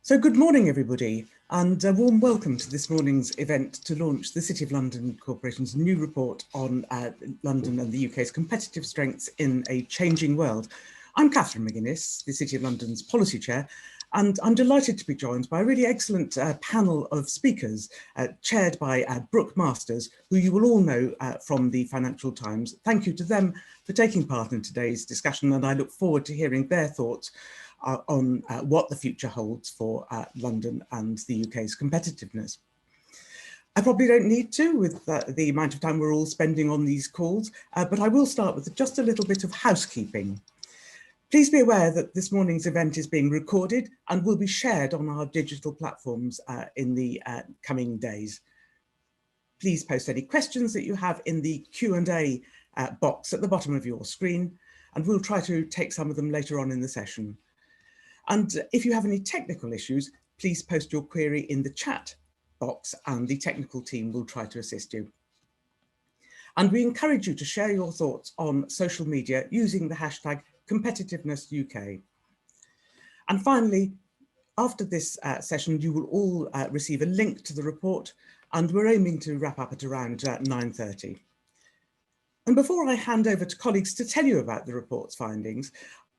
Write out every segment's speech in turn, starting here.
So good morning, everybody, and a warm welcome to this morning's event to launch the City of London Corporation's new report on London and the UK's competitive strengths in a changing world. I'm Catherine McGuinness, the City of London's Policy Chair, and I'm delighted to be joined by a really excellent panel of speakers chaired by Brooke Masters, who you will all know from the Financial Times. Thank you to them for taking part in today's discussion, and I look forward to hearing their thoughts on what the future holds for London and the UK's competitiveness. I probably don't need to with the amount of time we're all spending on these calls, but I will start with just a little bit of housekeeping. Please be aware that this morning's event is being recorded and will be shared on our digital platforms in the coming days. Please post any questions that you have in the Q&A box at the bottom of your screen, and we'll try to take some of them later on in the session. And if you have any technical issues, please post your query in the chat box and the technical team will try to assist you. And we encourage you to share your thoughts on social media using the hashtag competitivenessuk. And finally, after this session, you will all receive a link to the report, and we're aiming to wrap up at around 9:30. And before I hand over to colleagues to tell you about the report's findings,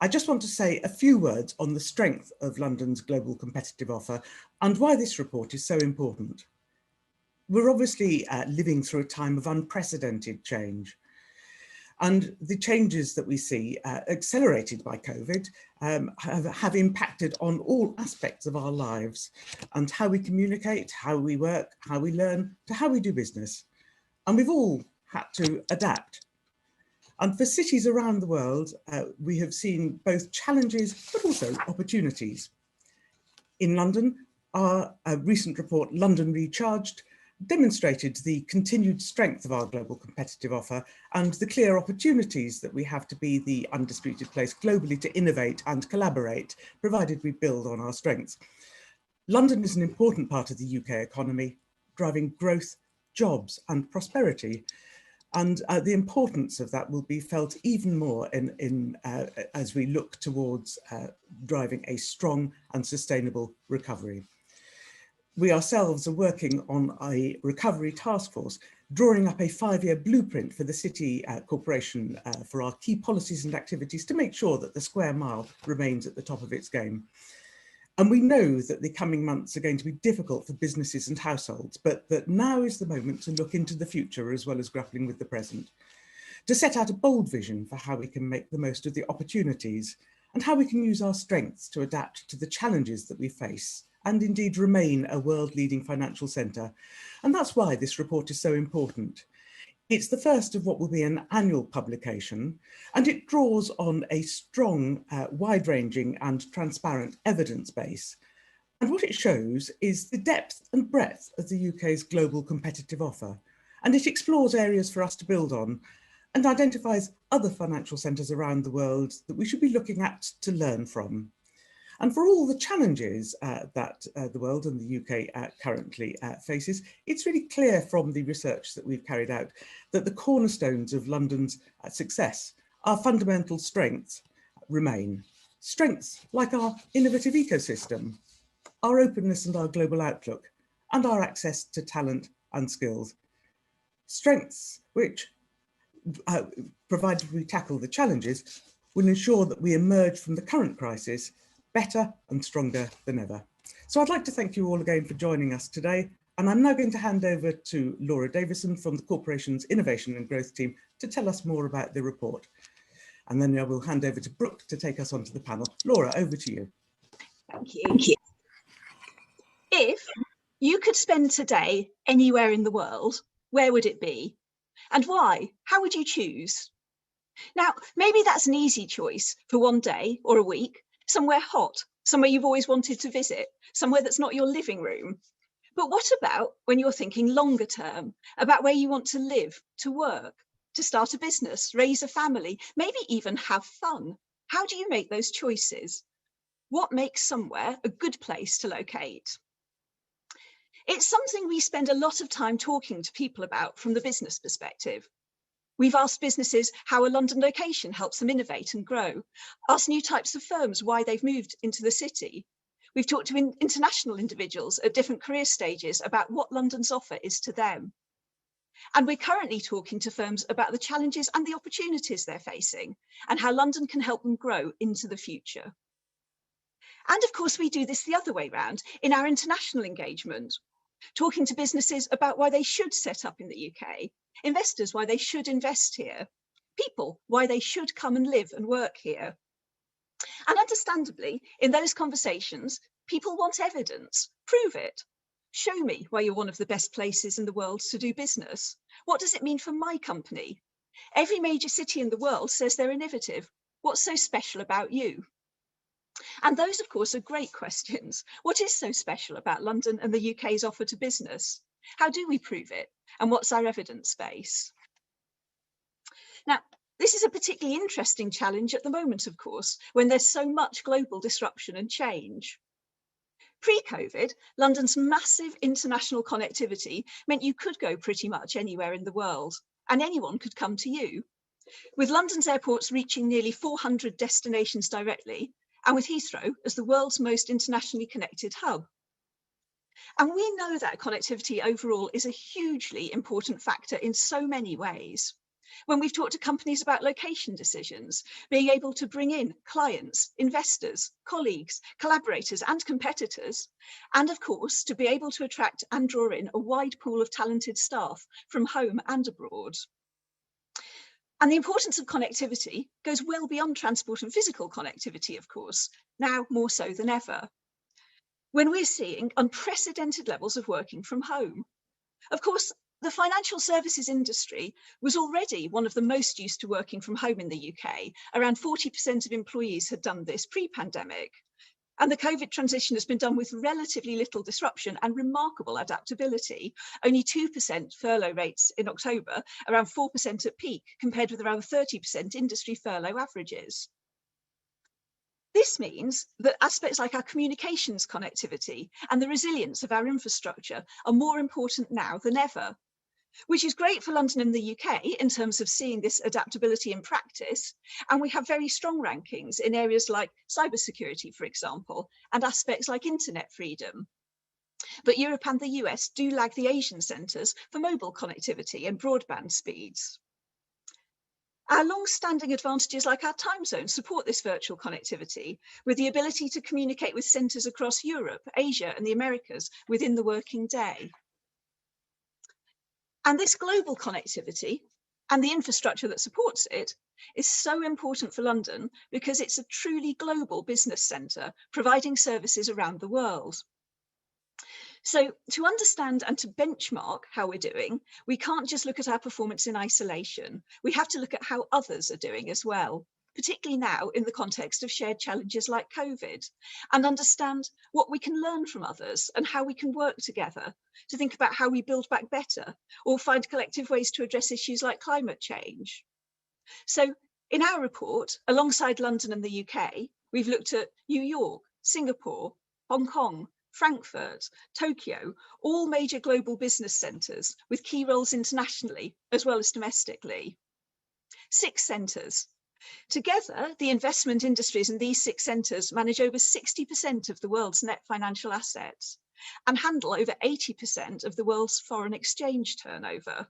I just want to say a few words on the strength of London's global competitive offer and why this report is so important. We're obviously living through a time of unprecedented change. And the changes that we see, accelerated by COVID, have impacted on all aspects of our lives and how we communicate, how we work, how we learn, to how we do business. And we've all had to adapt. And for cities around the world, we have seen both challenges, but also opportunities. In London, our recent report, London Recharged, demonstrated the continued strength of our global competitive offer and the clear opportunities that we have to be the undisputed place globally to innovate and collaborate, provided we build on our strengths. London is an important part of the UK economy, driving growth, jobs and prosperity. And the importance of that will be felt even more as we look towards driving a strong and sustainable recovery. We ourselves are working on a recovery task force, drawing up a 5-year blueprint for the City Corporation for our key policies and activities to make sure that the square mile remains at the top of its game. And we know that the coming months are going to be difficult for businesses and households, but that now is the moment to look into the future as well as grappling with the present, to set out a bold vision for how we can make the most of the opportunities and how we can use our strengths to adapt to the challenges that we face and indeed remain a world-leading financial centre. And that's why this report is so important. It's the first of what will be an annual publication, and it draws on a strong, wide-ranging and transparent evidence base. And what it shows is the depth and breadth of the UK's global competitive offer, and it explores areas for us to build on and identifies other financial centres around the world that we should be looking at to learn from. And for all the challenges that the world and the UK currently faces, it's really clear from the research that we've carried out that the cornerstones of London's success, our fundamental strengths, remain. Strengths like our innovative ecosystem, our openness and our global outlook, and our access to talent and skills. Strengths which, provided we tackle the challenges, will ensure that we emerge from the current crisis better and stronger than ever. So I'd like to thank you all again for joining us today. And I'm now going to hand over to Laura Davison from the Corporation's Innovation and Growth team to tell us more about the report. And then I will hand over to Brooke to take us onto the panel. Laura, over to you. Thank you. If you could spend today anywhere in the world, where would it be? And why? How would you choose? Now, maybe that's an easy choice for one day or a week, somewhere hot, somewhere you've always wanted to visit, somewhere that's not your living room. But what about when you're thinking longer term, about where you want to live, to work, to start a business, raise a family, maybe even have fun? How do you make those choices? What makes somewhere a good place to locate? It's something we spend a lot of time talking to people about from the business perspective. We've asked businesses how a London location helps them innovate and grow, asked new types of firms why they've moved into the city. We've talked to international individuals at different career stages about what London's offer is to them. And we're currently talking to firms about the challenges and the opportunities they're facing and how London can help them grow into the future. And of course, we do this the other way round in our international engagement, talking to businesses about why they should set up in the UK, investors why they should invest here, people why they should come and live and work here. And understandably, in those conversations, people want evidence. Prove it. Show me why you're one of the best places in the world to do business. What does it mean for my company? Every major city in the world says they're innovative. What's so special about you? And those, of course, are great questions. What is so special about London and the UK's offer to business? How do we prove it? And what's our evidence base? Now, this is a particularly interesting challenge at the moment, of course, when there's so much global disruption and change. Pre-COVID, London's massive international connectivity meant you could go pretty much anywhere in the world, and anyone could come to you. With London's airports reaching nearly 400 destinations directly, and with Heathrow as the world's most internationally connected hub. And we know that connectivity overall is a hugely important factor in so many ways. When we've talked to companies about location decisions, being able to bring in clients, investors, colleagues, collaborators and competitors, and of course, to be able to attract and draw in a wide pool of talented staff from home and abroad. And the importance of connectivity goes well beyond transport and physical connectivity, of course, now more so than ever, when we're seeing unprecedented levels of working from home. Of course, the financial services industry was already one of the most used to working from home in the UK. Around 40% of employees had done this pre-pandemic. And the COVID transition has been done with relatively little disruption and remarkable adaptability. Only 2% furlough rates in October, around 4% at peak, compared with around 30% industry furlough averages. This means that aspects like our communications connectivity and the resilience of our infrastructure are more important now than ever, which is great for London and the UK in terms of seeing this adaptability in practice. And we have very strong rankings in areas like cybersecurity, for example, and aspects like internet freedom. But Europe and the US do lag the Asian centres for mobile connectivity and broadband speeds. Our long-standing advantages like our time zone support this virtual connectivity, with the ability to communicate with centres across Europe, Asia and the Americas within the working day. And this global connectivity and the infrastructure that supports it is so important for London because it's a truly global business centre providing services around the world. So to understand and to benchmark how we're doing, we can't just look at our performance in isolation. We have to look at how others are doing as well, particularly now in the context of shared challenges like COVID, and understand what we can learn from others and how we can work together to think about how we build back better or find collective ways to address issues like climate change. So in our report, alongside London and the UK, we've looked at New York, Singapore, Hong Kong, Frankfurt, Tokyo, all major global business centres with key roles internationally as well as domestically. 6 centres. Together, the investment industries in these 6 centres manage over 60% of the world's net financial assets and handle over 80% of the world's foreign exchange turnover.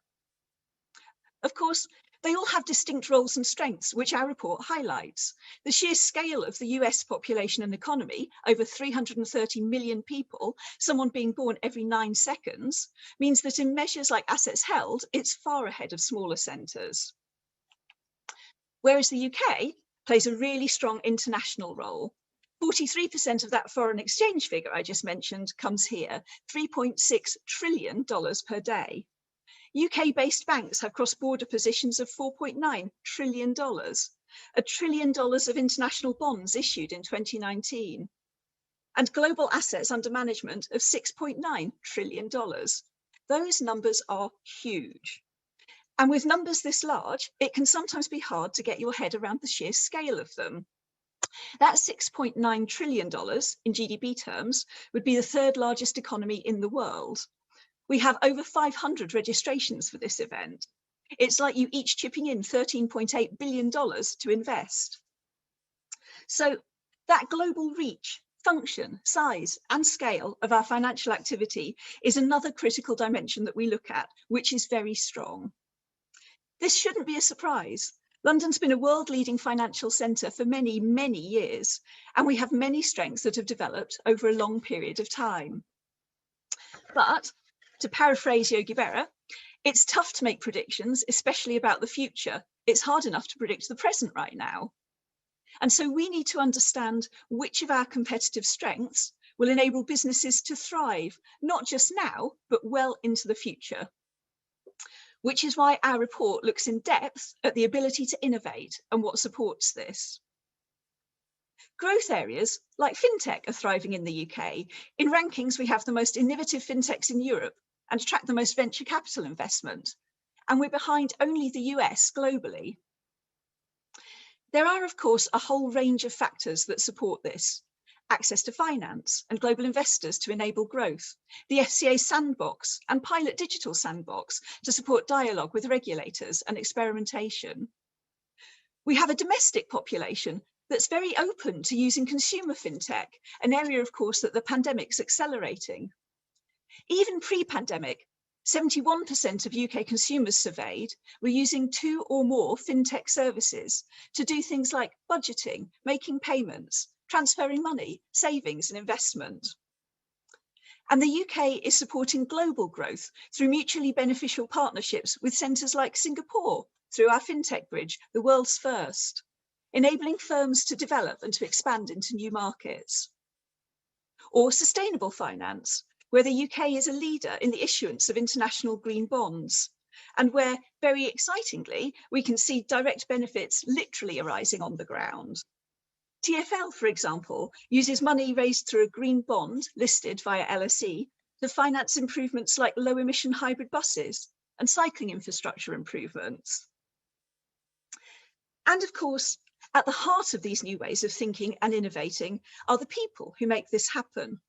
Of course, they all have distinct roles and strengths, which our report highlights. The sheer scale of the US population and economy, over 330 million people, someone being born every 9 seconds, means that in measures like assets held, it's far ahead of smaller centres. Whereas the UK plays a really strong international role. 43% of that foreign exchange figure I just mentioned comes here, $3.6 trillion per day. UK-based banks have cross-border positions of $4.9 trillion, $1 trillion of international bonds issued in 2019, and global assets under management of $6.9 trillion. Those numbers are huge. And with numbers this large, it can sometimes be hard to get your head around the sheer scale of them. That $6.9 trillion in GDP terms would be the 3rd largest economy in the world. We have over 500 registrations for this event. It's like you each chipping in $13.8 billion to invest. So that global reach, Function, size, and scale of our financial activity is another critical dimension that we look at, which is very strong. This shouldn't be a surprise. London's been a world-leading financial centre for many, many years, and we have many strengths that have developed over a long period of time. But, to paraphrase Yogi Berra, it's tough to make predictions, especially about the future. It's hard enough to predict the present right now. And so we need to understand which of our competitive strengths will enable businesses to thrive, not just now, but well into the future. Which is why our report looks in depth at the ability to innovate and what supports this. Growth areas like fintech are thriving in the UK. In rankings, we have the most innovative fintechs in Europe and attract the most venture capital investment. And we're behind only the US globally. There are, of course, a whole range of factors that support this. Access to finance and global investors to enable growth, the FCA sandbox and pilot digital sandbox to support dialogue with regulators and experimentation. We have a domestic population that's very open to using consumer fintech, an area, of course, that the pandemic's accelerating. Even pre-pandemic, 71% of UK consumers surveyed were using 2 or more fintech services to do things like budgeting, making payments, transferring money, savings and investment. And the UK is supporting global growth through mutually beneficial partnerships with centres like Singapore through our fintech bridge, the world's first, enabling firms to develop and to expand into new markets. Or sustainable finance, where the UK is a leader in the issuance of international green bonds, and where, very excitingly, we can see direct benefits literally arising on the ground. TfL, for example, uses money raised through a green bond listed via LSE to finance improvements like low-emission hybrid buses and cycling infrastructure improvements. And of course, at the heart of these new ways of thinking and innovating are the people who make this happen.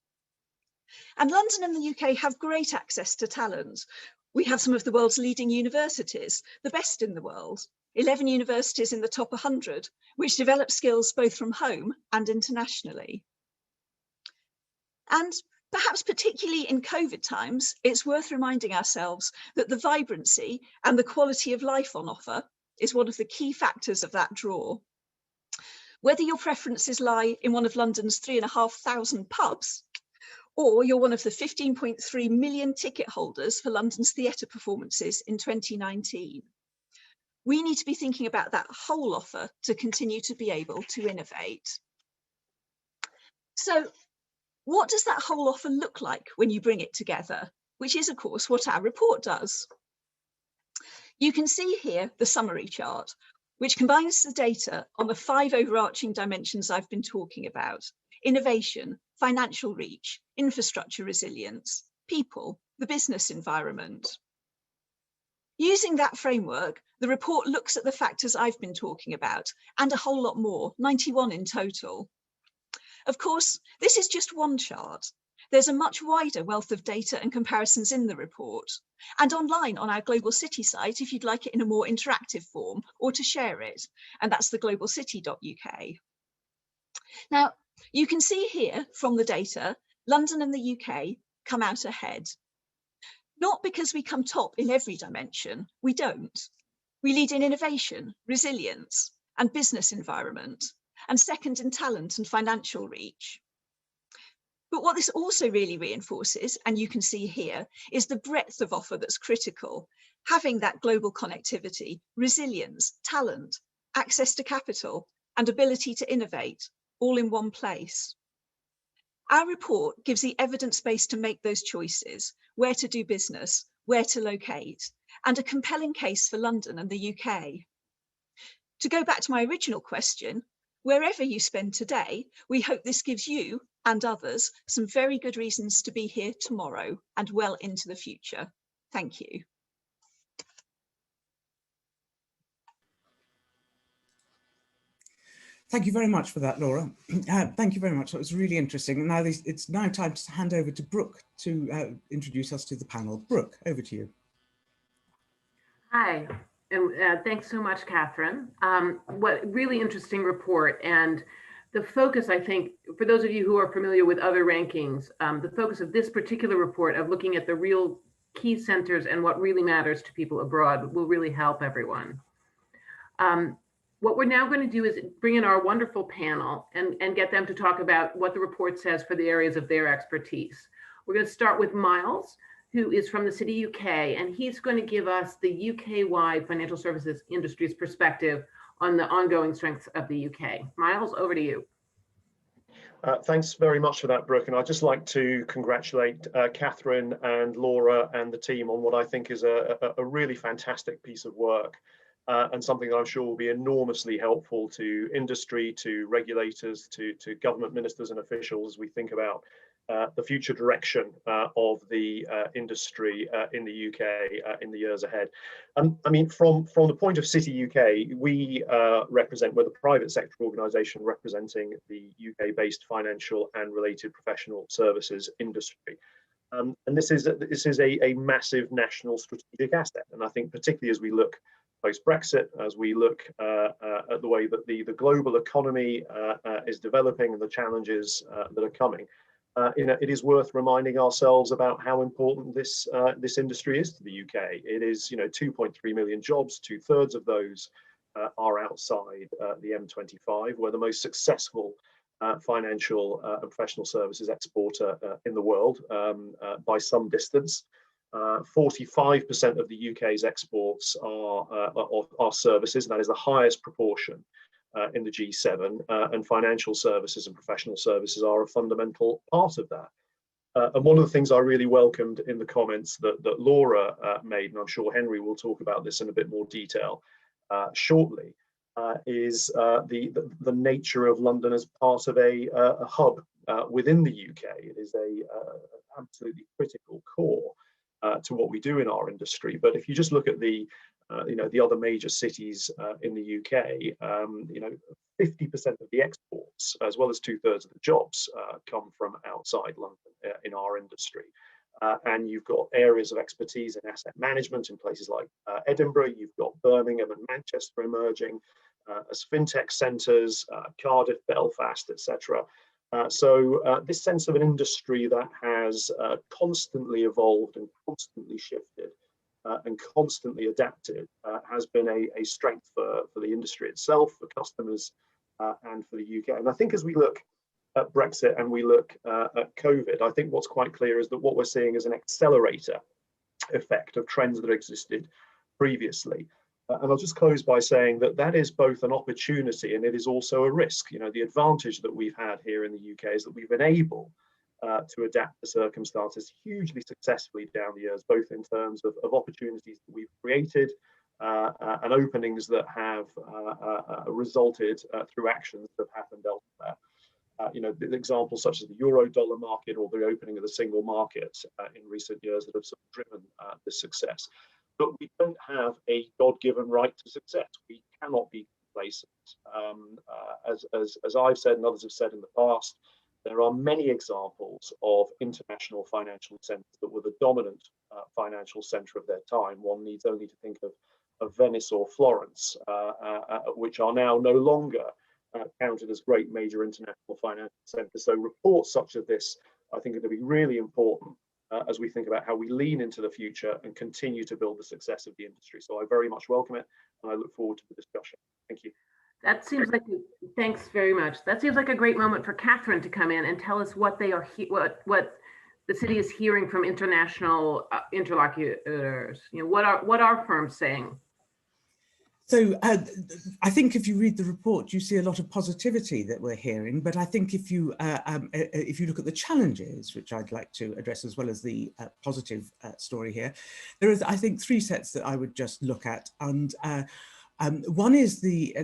And London and the UK have great access to talent. We have some of the world's leading universities, the best in the world, 11 universities in the top 100, which develop skills both from home and internationally. And perhaps particularly in COVID times, it's worth reminding ourselves that the vibrancy and the quality of life on offer is one of the key factors of that draw. Whether your preferences lie in one of London's 3,500 pubs, or you're one of the 15.3 million ticket holders for London's theatre performances in 2019. We need to be thinking about that whole offer to continue to be able to innovate. So what does that whole offer look like when you bring it together? Which is, of course, what our report does. You can see here the summary chart, which combines the data on the 5 overarching dimensions I've been talking about: innovation, financial reach, infrastructure resilience, people, the business environment. Using that framework, the report looks at the factors I've been talking about and a whole lot more, 91 in total. Of course, this is just one chart. There's a much wider wealth of data and comparisons in the report, and online on our Global City site if you'd like it in a more interactive form or to share it, and that's the globalcity.uk. Now, you can see here from the data, London and the UK come out ahead. Not because we come top in every dimension, we don't. We lead in innovation, resilience, and business environment, and second in talent and financial reach. But what this also really reinforces, and you can see here, is the breadth of offer that's critical, having that global connectivity, resilience, talent, access to capital, and ability to innovate, all in one place. Our report gives the evidence base to make those choices, where to do business, where to locate, and a compelling case for London and the UK. To go back to my original question, wherever you spend today, we hope this gives you and others some very good reasons to be here tomorrow and well into the future. Thank you. Thank you very much for that, Laura. Thank you very much. That was really interesting. Now it's now time to hand over to Brooke to introduce us to the panel. Brooke, over to you. Hi, and thanks so much, Catherine. What really interesting report, and The focus, I think, for those of you who are familiar with other rankings, the focus of this particular report of looking at the real key centers and what really matters to people abroad will really help everyone. What we're now going to do is bring in our wonderful panel and get them to talk about what the report says for the areas of their expertise. We're going to start with Miles, who is from the City UK, and he's going to give us the UK-wide financial services industry's perspective on the ongoing strengths of the UK. Miles, over to you. Thanks very much for that, Brooke. And I'd just like to congratulate Catherine and Laura and the team on what I think is a really fantastic piece of work. And something that I'm sure will be enormously helpful to industry, to regulators, to government ministers and officials as we think about the future direction of the industry in the UK in the years ahead. I mean, from the point of City UK, we represent, we're the private sector organisation representing the UK-based financial and related professional services industry. And this is a massive national strategic asset. And I think particularly as we look post-Brexit, as we look at the way that the global economy is developing and the challenges that are coming, it is worth reminding ourselves about how important this industry is to the UK. It is 2.3 million jobs. 2/3 of those are outside the M25. We're the most successful financial and professional services exporter in the world by some distance. 45% of the UK's exports are services, and that is the highest proportion in the G7, and financial services and professional services are a fundamental part of that. And one of the things I really welcomed in the comments that Laura made, and I'm sure Henry will talk about this in a bit more detail shortly, is the nature of London as part of a hub within the UK. It is a absolutely critical core to what we do in our industry. But if you just look at the other major cities in the UK, 50% of the exports, as well as 2/3 of the jobs, come from outside London in our industry. And you've got areas of expertise in asset management in places like Edinburgh. You've got Birmingham and Manchester emerging as fintech centres, Cardiff, Belfast, etc. So this sense of an industry that has constantly evolved and constantly shifted and constantly adapted has been a strength for the industry itself, for customers, and for the UK. And I think as we look at Brexit and we look at COVID, I think what's quite clear is that what we're seeing is an accelerator effect of trends that existed previously. And I'll just close by saying that is both an opportunity and it is also a risk. The advantage that we've had here in the UK is that we've been able to adapt to circumstances hugely successfully down the years, both in terms of opportunities that we've created and openings that have resulted through actions that have happened elsewhere. The examples such as the euro-dollar market or the opening of the single market in recent years that have sort of driven this success. But we don't have a God-given right to success. We cannot be complacent. As I've said and others have said in the past, there are many examples of international financial centres that were the dominant financial centre of their time. One needs only to think of Venice or Florence, which are now no longer counted as great major international financial centres. So reports such as this, I think, are going to be really important as we think about how we lean into the future and continue to build the success of the industry. So I very much welcome it, and I look forward to the discussion. Thank you. That seems like, thanks very much. That seems like a great moment for Catherine to come in and tell us what they are, what the city is hearing from international interlocutors. What are firms saying? So I think if you read the report, you see a lot of positivity that we're hearing. But I think if you look at the challenges, which I'd like to address as well as the positive story here, there is, I think, three sets that I would just look at. And one is the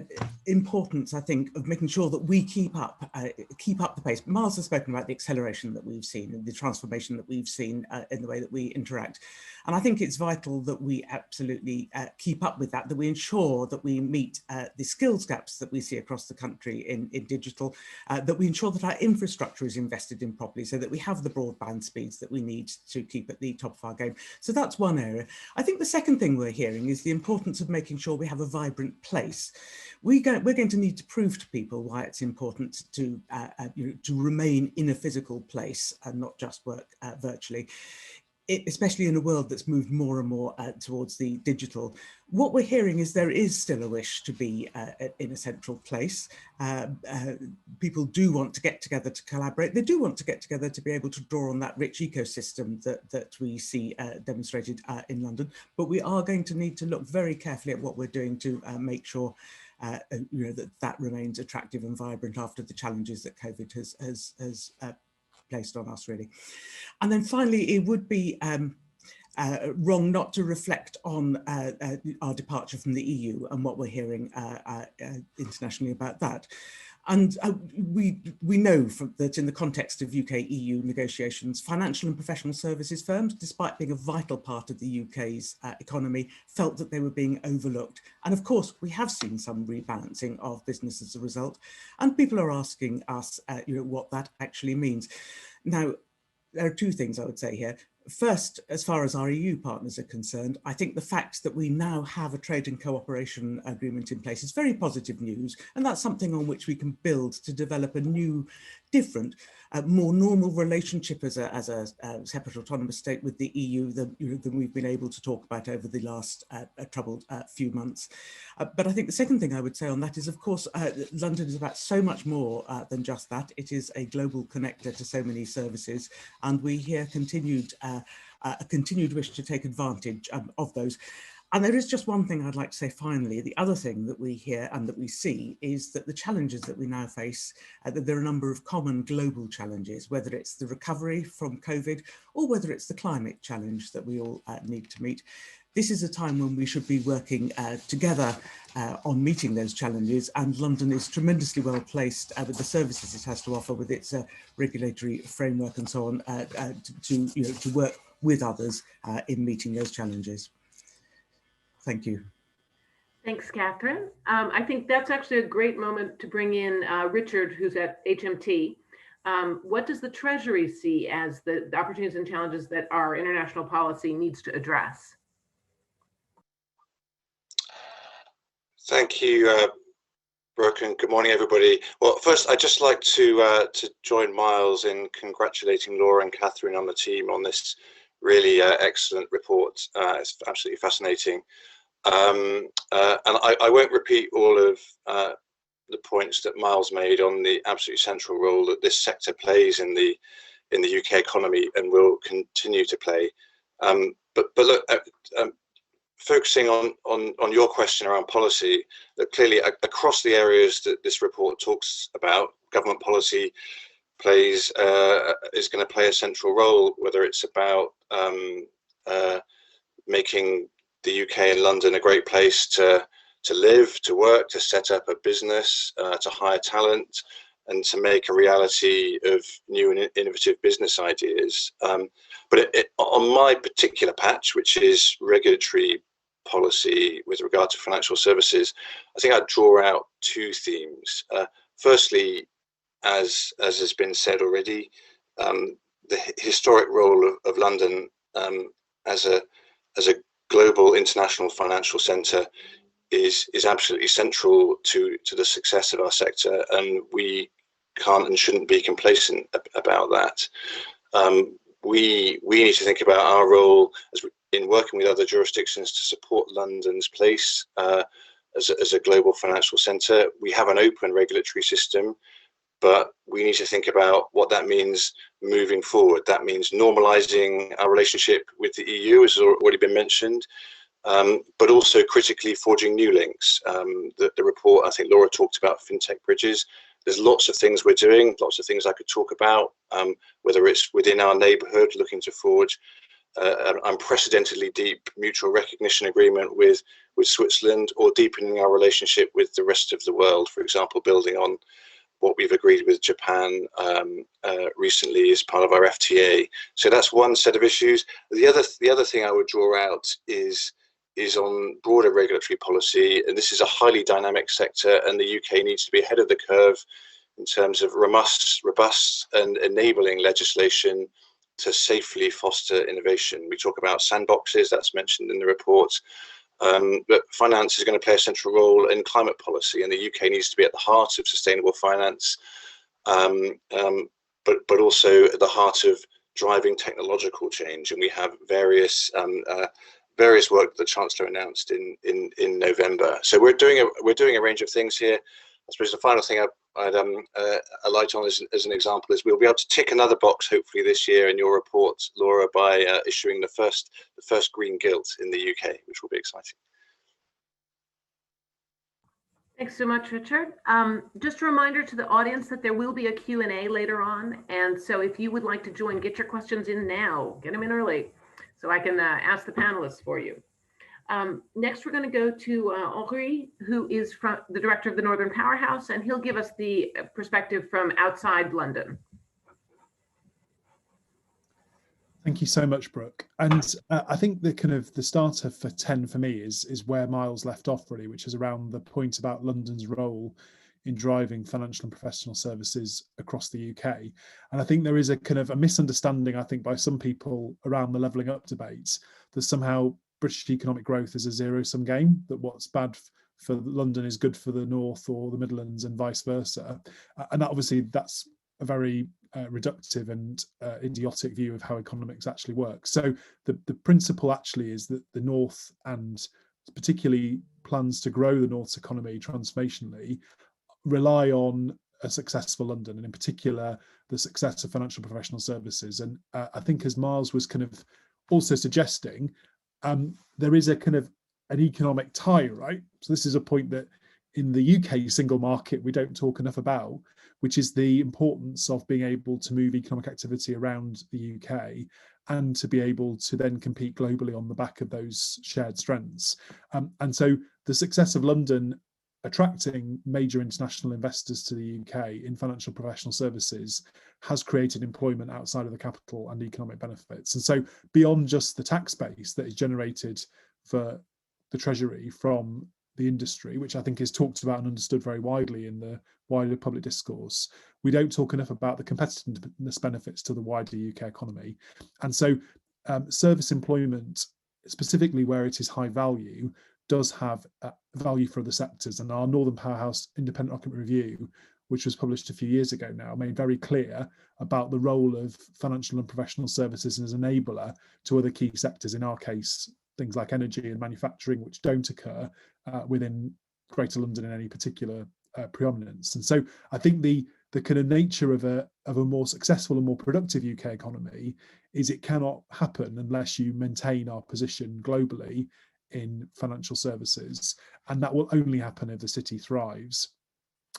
importance, I think, of making sure that we keep up the pace. Miles has spoken about the acceleration that we've seen and the transformation that we've seen in the way that we interact. And I think it's vital that we absolutely keep up with that, that we ensure that we meet the skills gaps that we see across the country in digital, that we ensure that our infrastructure is invested in properly so that we have the broadband speeds that we need to keep at the top of our game. So that's one area. I think the second thing we're hearing is the importance of making sure we have a vibrant place. We're going to need to prove to people why it's important to remain in a physical place and not just work virtually, especially in a world that's moved more and more towards the digital. What we're hearing is there is still a wish to be in a central place. People do want to get together to collaborate. They do want to get together to be able to draw on that rich ecosystem that we see demonstrated in London. But we are going to need to look very carefully at what we're doing to make sure that remains attractive and vibrant after the challenges that COVID has placed on us, really. And then finally, it would be wrong not to reflect on our departure from the EU and what we're hearing internationally about that. And we know that in the context of UK-EU negotiations, financial and professional services firms, despite being a vital part of the UK's economy, felt that they were being overlooked. And of course, we have seen some rebalancing of business as a result. And people are asking us what that actually means. Now, there are two things I would say here. First, as far as our EU partners are concerned, I think the fact that we now have a trade and cooperation agreement in place is very positive news, and that's something on which we can build to develop a new, different, more normal relationship as a separate autonomous state with the EU than we've been able to talk about over the last troubled few months. But I think the second thing I would say on that is, of course, London is about so much more than just that. It is a global connector to so many services, and we hear a continued wish to take advantage of those. And there is just one thing I'd like to say finally. The other thing that we hear and that we see is that the challenges that we now face, that there are a number of common global challenges, whether it's the recovery from COVID or whether it's the climate challenge that we all need to meet. This is a time when we should be working together on meeting those challenges, and London is tremendously well placed with the services it has to offer, with its regulatory framework and so on, to work with others in meeting those challenges. Thank you. Thanks, Catherine. I think that's actually a great moment to bring in Richard, who's at HMT. What does the Treasury see as the opportunities and challenges that our international policy needs to address? Thank you, Brooke, and good morning, everybody. Well, first, I'd just like to join Miles in congratulating Laura and Catherine on the team on this really excellent report. It's absolutely fascinating. And I won't repeat all of the points that Miles made on the absolutely central role that this sector plays in the UK economy and will continue to play. But look, focusing on your question around policy, that clearly across the areas that this report talks about, government policy is going to play a central role, whether it's about making the UK and London a great place to live, to work, to set up a business, to hire talent, and to make a reality of new and innovative business ideas. But on my particular patch, which is regulatory policy with regard to financial services, I think I'd draw out two themes. Firstly, as has been said already, the historic role of London as a global international financial centre is absolutely central to the success of our sector, and we can't and shouldn't be complacent about that. We need to think about our role in working with other jurisdictions to support London's place as a global financial centre. We have an open regulatory system, but we need to think about what that means moving forward. That means normalising our relationship with the EU, as has already been mentioned, but also critically forging new links. The report, I think Laura talked about fintech bridges. There's lots of things we're doing, lots of things I could talk about, whether it's within our neighbourhood, looking to forge an unprecedentedly deep mutual recognition agreement with Switzerland, or deepening our relationship with the rest of the world, for example, building on what we've agreed with Japan recently as part of our FTA. So that's one set of issues. The other thing I would draw out is on broader regulatory policy, and this is a highly dynamic sector, and the UK needs to be ahead of the curve in terms of robust and enabling legislation to safely foster innovation. We talk about sandboxes, that's mentioned in the report, but finance is going to play a central role in climate policy, and the UK needs to be at the heart of sustainable finance, but also at the heart of driving technological change. And we have various work that the Chancellor announced in November. So we're doing a range of things here. I suppose the final thing I'd alight on as an example is we'll be able to tick another box hopefully this year in your report, Laura, by issuing the first green gilt in the UK, which will be exciting. Thanks so much, Richard. Just a reminder to the audience that there will be a Q&A later on, and so if you would like to join, get your questions in now, get them in early, so I can ask the panelists for you. Next, we're going to go to Henri, who is the director of the Northern Powerhouse, and he'll give us the perspective from outside London. Thank you so much, Brooke. And I think the starter for 10 for me is where Miles left off, really, which is around the point about London's role in driving financial and professional services across the UK. And I think there is a misunderstanding, I think, by some people around the levelling up debates that somehow British economic growth is a zero-sum game, that what's bad for London is good for the North or the Midlands and vice versa. And that's a very reductive and idiotic view of how economics actually works. So the principle actually is that the North, and particularly plans to grow the North's economy transformationally, rely on a successful London, and in particular the success of financial professional services. And I think, as Miles was also suggesting, there is an economic tie, right? So this is a point that in the UK single market we don't talk enough about, which is the importance of being able to move economic activity around the UK and to be able to then compete globally on the back of those shared strengths. And so the success of London attracting major international investors to the UK in financial professional services has created employment outside of the capital and economic benefits. And so beyond just the tax base that is generated for the Treasury from the industry, which I think is talked about and understood very widely in the wider public discourse, we don't talk enough about the competitiveness benefits to the wider UK economy. And so service employment, specifically where it is high value, does have value for other sectors. And our Northern Powerhouse Independent Document Review, which was published a few years ago now, made very clear about the role of financial and professional services as an enabler to other key sectors, in our case, things like energy and manufacturing, which don't occur within Greater London in any particular preeminence. And so I think the nature of a more successful and more productive UK economy is it cannot happen unless you maintain our position globally in financial services, and that will only happen if the city thrives.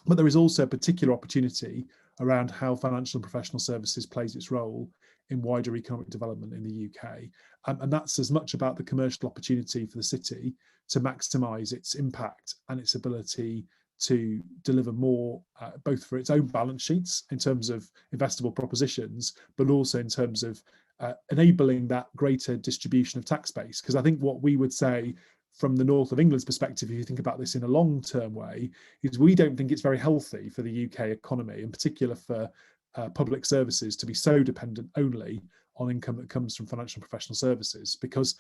But there is also a particular opportunity around how financial and professional services plays its role in wider economic development in the UK. And that's as much about the commercial opportunity for the city to maximise its impact and its ability to deliver more, both for its own balance sheets in terms of investable propositions, but also in terms of enabling that greater distribution of tax base. Because I think what we would say from the North of England's perspective, if you think about this in a long-term way, is we don't think it's very healthy for the UK economy, in particular for public services, to be so dependent only on income that comes from financial and professional services, because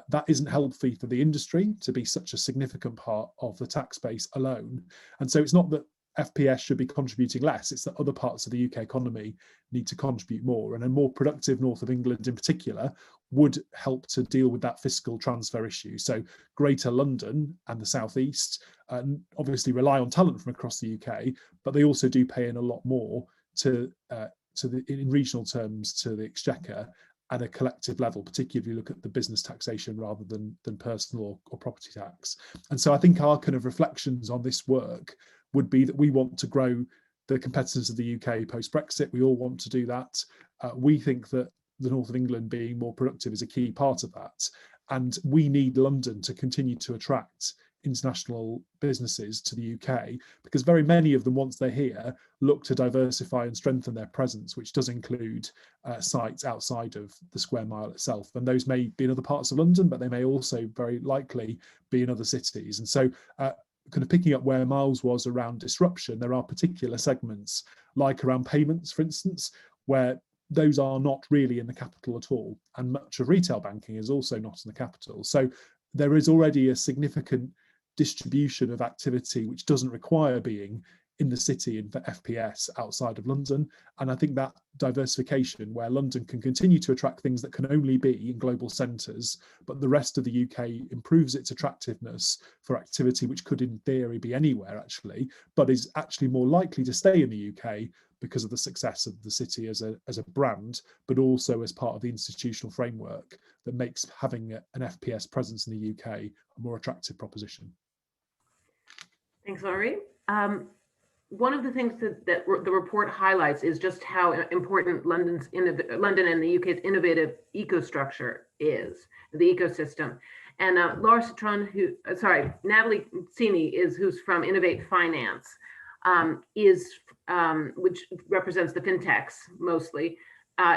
that isn't healthy for the industry to be such a significant part of the tax base alone. And so it's not that FPS should be contributing less, it's that other parts of the UK economy need to contribute more, and a more productive North of England in particular would help to deal with that fiscal transfer issue. So Greater London and the South East obviously rely on talent from across the UK, but they also do pay in a lot more in regional terms to the Exchequer at a collective level, particularly if you look at the business taxation rather than personal or property tax. And so I think our reflections on this work would be that we want to grow the competitiveness of the UK post-Brexit. We all want to do that. We think that the North of England being more productive is a key part of that. And we need London to continue to attract international businesses to the UK, because very many of them, once they're here, look to diversify and strengthen their presence, which does include sites outside of the square mile itself. And those may be in other parts of London, but they may also very likely be in other cities. And so kind of picking up where Miles was around disruption, there are particular segments, like around payments, for instance, where those are not really in the capital at all. And much of retail banking is also not in the capital. So there is already a significant distribution of activity which doesn't require being in the city and for FPS outside of London. And I think that diversification, where London can continue to attract things that can only be in global centres, but the rest of the UK improves its attractiveness for activity which could in theory be anywhere actually, but is actually more likely to stay in the UK because of the success of the city as a brand, but also as part of the institutional framework that makes having an FPS presence in the UK a more attractive proposition. Thanks, Laurie. One of the things that the report highlights is just how important London and the UK's innovative ecostructure is, the ecosystem. And Natalie Cini who's from Innovate Finance, which represents the fintechs mostly,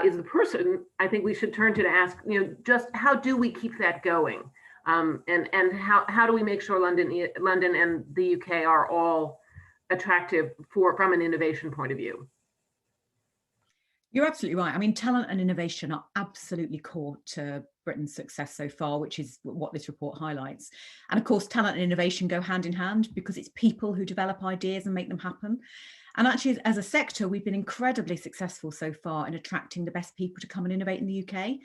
is the person I think we should turn to ask, just how do we keep that going? And how do we make sure London and the UK are all attractive from an innovation point of view? You're absolutely right. I mean, talent and innovation are absolutely core to Britain's success so far, which is what this report highlights. And of course, talent and innovation go hand in hand because it's people who develop ideas and make them happen. And actually, as a sector, we've been incredibly successful so far in attracting the best people to come and innovate in the UK.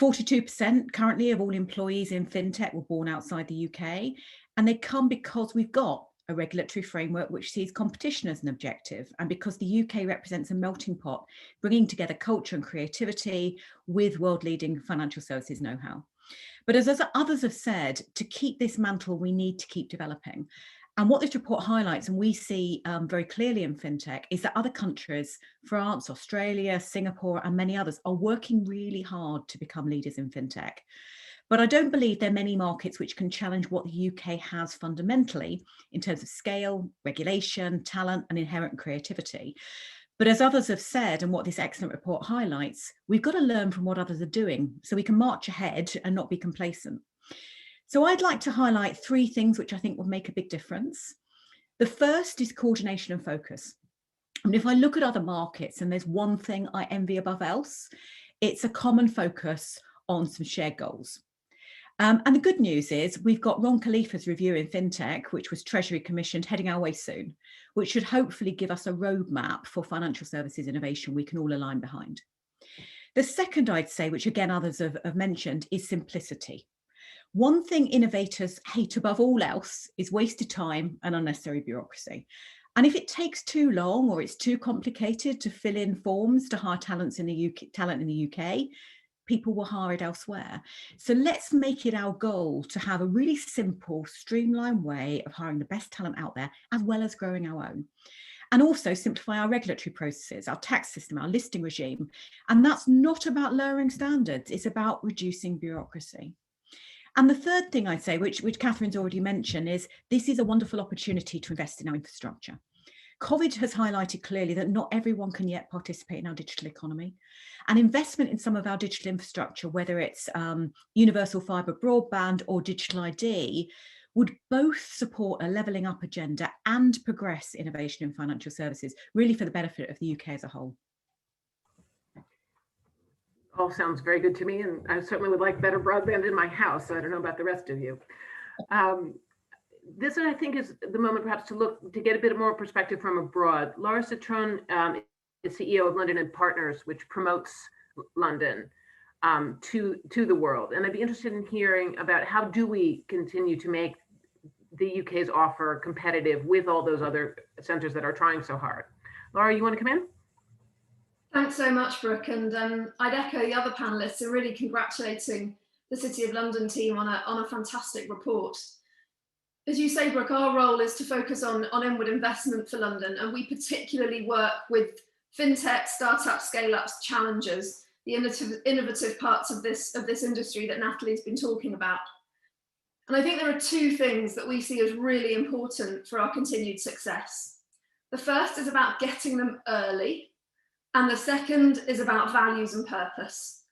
42% currently of all employees in fintech were born outside the UK, and they come because we've got a regulatory framework which sees competition as an objective, and because the UK represents a melting pot, bringing together culture and creativity with world-leading financial services know-how. But as others have said, to keep this mantle, we need to keep developing. And what this report highlights, and we see very clearly in fintech, is that other countries, France, Australia, Singapore, and many others, are working really hard to become leaders in fintech. But I don't believe there are many markets which can challenge what the UK has fundamentally in terms of scale, regulation, talent, and inherent creativity. But as others have said, and what this excellent report highlights, we've got to learn from what others are doing so we can march ahead and not be complacent. So I'd like to highlight three things which I think will make a big difference. The first is coordination and focus. And if I look at other markets, and there's one thing I envy above else, it's a common focus on some shared goals. And the good news is we've got Ron Khalifa's review in fintech, which was Treasury commissioned, heading our way soon, which should hopefully give us a roadmap for financial services innovation we can all align behind. The second I'd say, which again others have mentioned, is simplicity. One thing innovators hate above all else is wasted time and unnecessary bureaucracy. And if it takes too long or it's too complicated to fill in forms to hire talent in the UK, people will hire it elsewhere. So let's make it our goal to have a really simple, streamlined way of hiring the best talent out there, as well as growing our own. And also simplify our regulatory processes, our tax system, our listing regime. And that's not about lowering standards, it's about reducing bureaucracy. And the third thing I'd say, which Catherine's already mentioned, is this is a wonderful opportunity to invest in our infrastructure. COVID has highlighted clearly that not everyone can yet participate in our digital economy. And investment in some of our digital infrastructure, whether it's universal fibre broadband or digital ID, would both support a levelling up agenda and progress innovation in financial services, really for the benefit of the UK as a whole. All sounds very good to me, and I certainly would like better broadband in my house. So I don't know about the rest of you. This, I think, is the moment perhaps to get a bit more perspective from abroad. Laura Citron is CEO of London and Partners, which promotes London to the world. And I'd be interested in hearing about how do we continue to make the UK's offer competitive with all those other centres that are trying so hard. Laura, you want to come in? Thanks so much, Brooke. And I'd echo the other panelists in really congratulating the City of London team on a fantastic report. As you say, Brooke, our role is to focus on inward investment for London, and we particularly work with fintech, startups, scale-ups, challengers, the innovative parts of this industry that Natalie's been talking about. And I think there are two things that we see as really important for our continued success. The first is about getting them early, and the second is about values and purpose.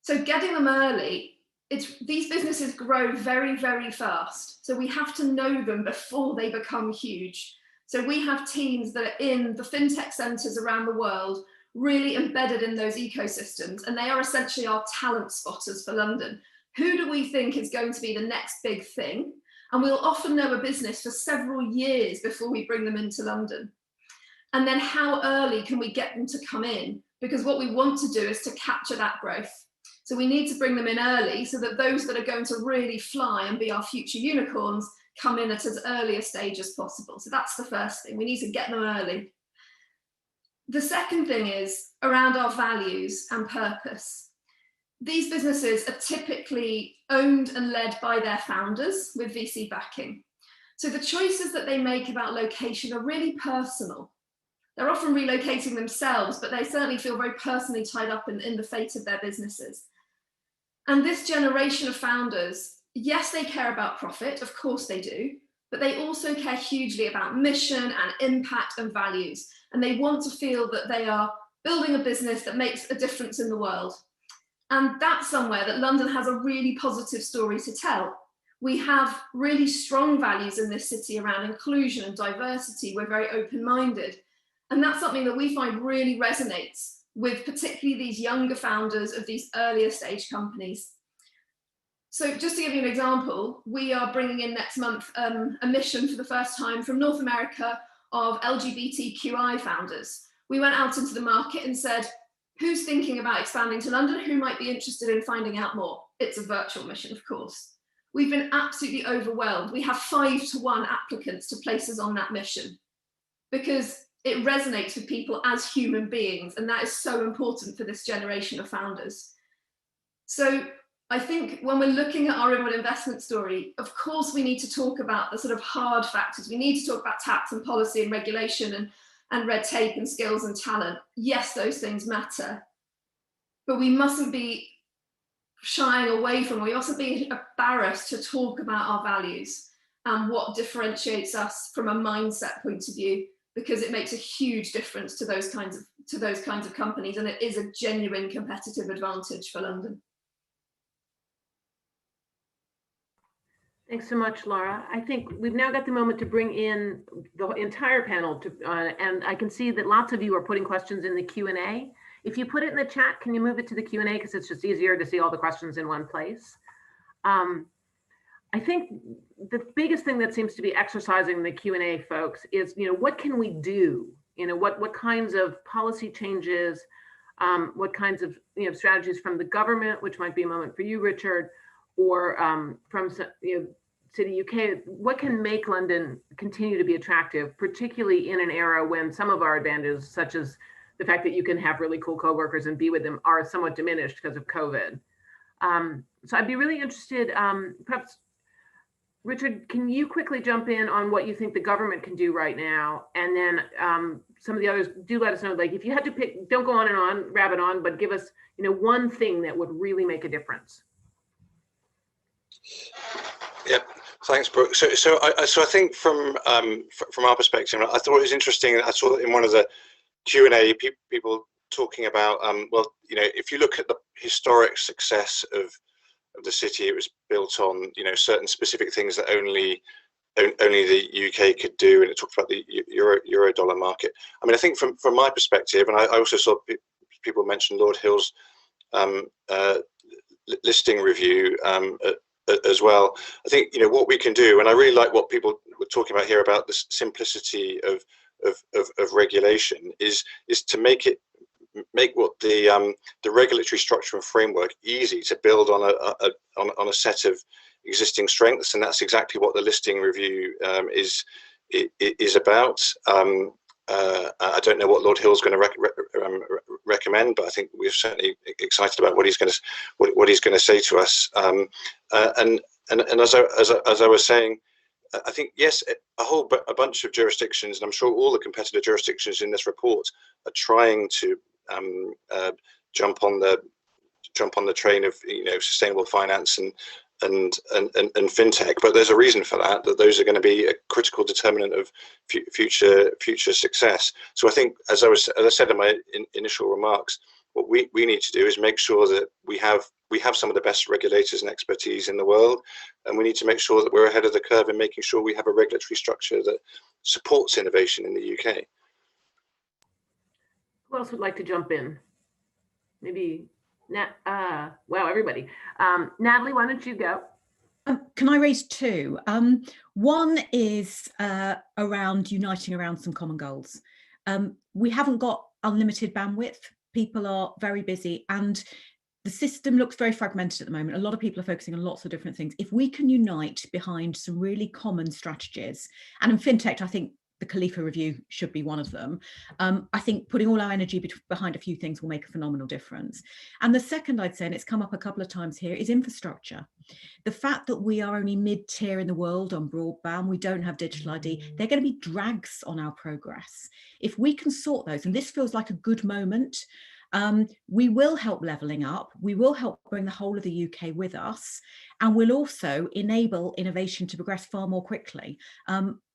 So getting them early, these businesses grow very, very fast. So we have to know them before they become huge. So we have teams that are in the fintech centres around the world, really embedded in those ecosystems, and they are essentially our talent spotters for London. Who do we think is going to be the next big thing? And we'll often know a business for several years before we bring them into London. And then how early can we get them to come in? Because what we want to do is to capture that growth. So we need to bring them in early so that those that are going to really fly and be our future unicorns come in at as early a stage as possible. So that's the first thing. We need to get them early. The second thing is around our values and purpose. These businesses are typically owned and led by their founders with VC backing. So the choices that they make about location are really personal. They're often relocating themselves, but they certainly feel very personally tied up in the fate of their businesses. And this generation of founders, yes, they care about profit, of course they do, but they also care hugely about mission and impact and values. And they want to feel that they are building a business that makes a difference in the world. And that's somewhere that London has a really positive story to tell. We have really strong values in this city around inclusion and diversity. We're very open-minded. And that's something that we find really resonates with particularly these younger founders of these earlier stage companies. So just to give you an example, we are bringing in next month a mission for the first time from North America of LGBTQI founders. We went out into the market and said, who's thinking about expanding to London? Who might be interested in finding out more? It's a virtual mission, of course. We've been absolutely overwhelmed. We have 5-to-1 applicants to place us on that mission because it resonates with people as human beings, and that is so important for this generation of founders. So I think when we're looking at our inward investment story, of course we need to talk about the sort of hard factors. We need to talk about tax and policy and regulation and red tape and skills and talent. Yes, those things matter, but we mustn't be shying away from, we mustn't be embarrassed to talk about our values and what differentiates us from a mindset point of view, because it makes a huge difference to those kinds of companies, and it is a genuine competitive advantage for London. Thanks so much, Laura. I think we've now got the moment to bring in the entire panel, and I can see that lots of you are putting questions in the Q&A. If you put it in the chat, can you move it to the Q&A, because it's just easier to see all the questions in one place. I think the biggest thing that seems to be exercising the Q&A, folks, is, what can we do? What kinds of policy changes, what kinds of strategies from the government, which might be a moment for you, Richard, or from City UK, what can make London continue to be attractive, particularly in an era when some of our advantages, such as the fact that you can have really cool coworkers and be with them, are somewhat diminished because of COVID. So I'd be really interested, perhaps, Richard, can you quickly jump in on what you think the government can do right now? And then some of the others, do let us know, like if you had to pick, don't go on and on, rabbit on, but give us one thing that would really make a difference. Yep, thanks, Brooke. So I think from our perspective, I thought it was interesting. I saw in one of the Q&A people talking about well, if you look at the historic success of the city, it was built on certain specific things that only the UK could do, and it talked about the euro dollar market. I mean, I think from my perspective, and I also saw people mention Lord Hill's listing review as well. I think what we can do, and I really like what people were talking about here about the simplicity of regulation, is to make what the regulatory structure and framework easy to build on a set of existing strengths, and that's exactly what the listing review is about. I don't know what Lord Hill's going to recommend, but I think we're certainly excited about what he's going to say to us. And as I was saying, I think yes, a bunch of jurisdictions, and I'm sure all the competitor jurisdictions in this report are trying to jump on the train of sustainable finance fintech, but there's a reason for that, that those are going to be a critical determinant of future success. So I think, as I said in my initial remarks, what we need to do is make sure that we have some of the best regulators and expertise in the world, and we need to make sure that we're ahead of the curve in making sure we have a regulatory structure that supports innovation in the UK. Who else would like to jump in? Maybe wow, everybody. Natalie, why don't you go? Can I raise two? One is around uniting around some common goals. We haven't got unlimited bandwidth. People are very busy and the system looks very fragmented at the moment. A lot of people are focusing on lots of different things. If we can unite behind some really common strategies, and in fintech, I think the Khalifa review should be one of them. I think putting all our energy behind a few things will make a phenomenal difference. And the second I'd say, and it's come up a couple of times here, is infrastructure. The fact that we are only mid-tier in the world on broadband, we don't have digital ID, they're going to be drags on our progress. If we can sort those, and this feels like a good moment, we will help levelling up, we will help bring the whole of the UK with us, and we'll also enable innovation to progress far more quickly.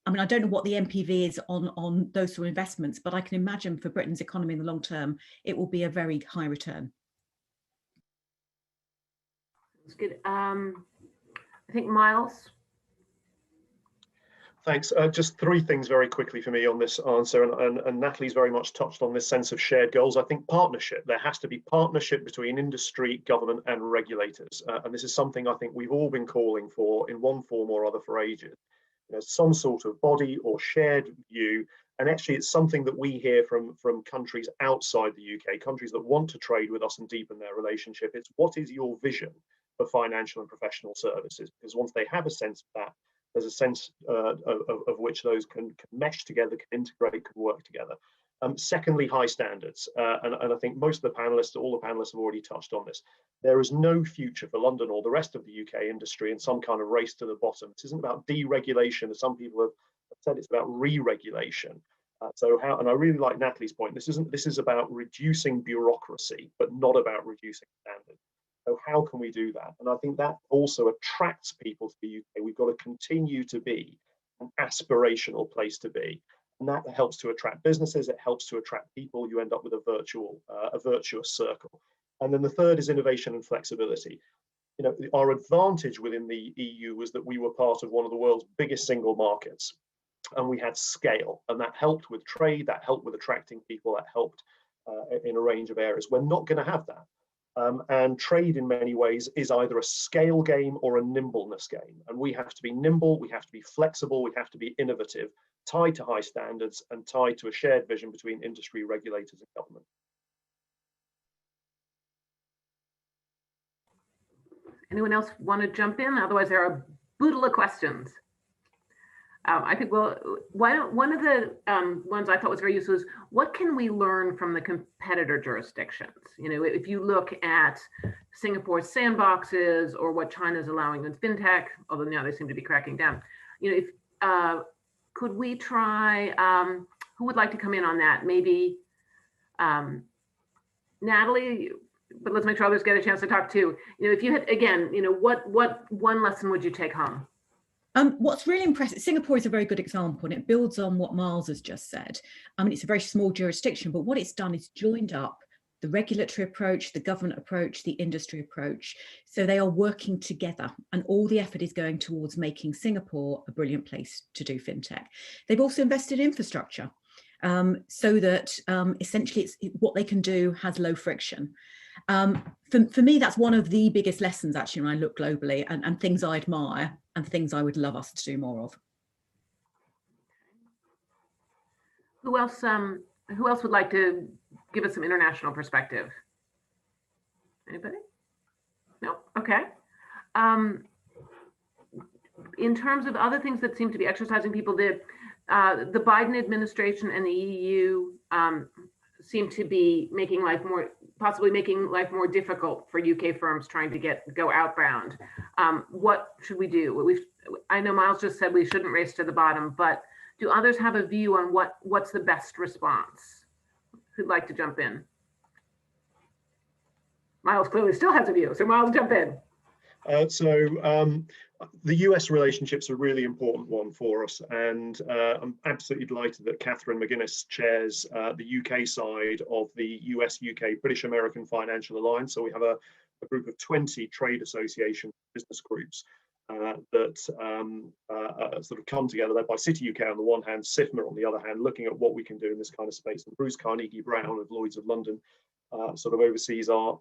I mean, I don't know what the NPV is on those sort of investments, but I can imagine for Britain's economy in the long term, it will be a very high return. That's good. I think Miles. Thanks. Just three things very quickly for me on this answer, and Natalie's very much touched on this sense of shared goals. I think partnership, there has to be partnership between industry, government and regulators. And this is something I think we've all been calling for in one form or other for ages. There's some sort of body or shared view, and actually it's something that we hear from countries outside the UK, countries that want to trade with us and deepen their relationship. It's what is your vision for financial and professional services? Because once they have a sense of that, there's a sense of which those can mesh together, can integrate, can work together. Secondly, high standards. And I think most of the panelists, all the panelists have already touched on this. There is no future for London or the rest of the UK industry in some kind of race to the bottom. This isn't about deregulation, as some people have said, it's about re-regulation. And I really like Natalie's point. This is about reducing bureaucracy, but not about reducing standards. So how can we do that? And I think that also attracts people to the UK. We've got to continue to be an aspirational place to be. And that helps to attract businesses, it helps to attract people. You end up with a virtuous circle. And then the third is innovation and flexibility. You know, our advantage within the EU was that we were part of one of the world's biggest single markets, and we had scale, and that helped with trade, that helped with attracting people, that helped in a range of areas. We're not going to have that. And trade in many ways is either a scale game or a nimbleness game. And we have to be nimble, we have to be flexible, we have to be innovative, tied to high standards and tied to a shared vision between industry, regulators and government. Anyone else want to jump in? Otherwise, there are a boodle of questions. I think, well, one of the ones I thought was very useful is, what can we learn from the competitor jurisdictions? You know, if you look at Singapore's sandboxes or what China's allowing in fintech, although now they seem to be cracking down, you know, if could we try, who would like to come in on that? Maybe Natalie, but let's make sure others get a chance to talk too. You know, if you had, again, you know, what one lesson would you take home? What's really impressive, Singapore is a very good example, and it builds on what Miles has just said. I mean, it's a very small jurisdiction, but what it's done is joined up the regulatory approach, the government approach, the industry approach. So they are working together, and all the effort is going towards making Singapore a brilliant place to do fintech. They've also invested in infrastructure so that essentially what they can do has low friction. For me, that's one of the biggest lessons actually when I look globally, and things I admire and things I would love us to do more of. Who else would like to give us some international perspective? Anybody? No? Okay. In terms of other things that seem to be exercising people, the Biden administration and the EU seem to be making life possibly making life more difficult for UK firms trying to go outbound. What should we do? I know Miles just said we shouldn't race to the bottom, but do others have a view on what's the best response? Who'd like to jump in? Miles clearly still has a view, so Miles, jump in. The US relationships are a really important one for us, and I'm absolutely delighted that Catherine McGuinness chairs the UK side of the US-UK British American Financial Alliance. So we have a group of 20 trade association business groups that sort of come together, led by City UK on the one hand, SIFMA on the other hand, looking at what we can do in this kind of space. And Bruce Carnegie-Brown of Lloyd's of London sort of oversees our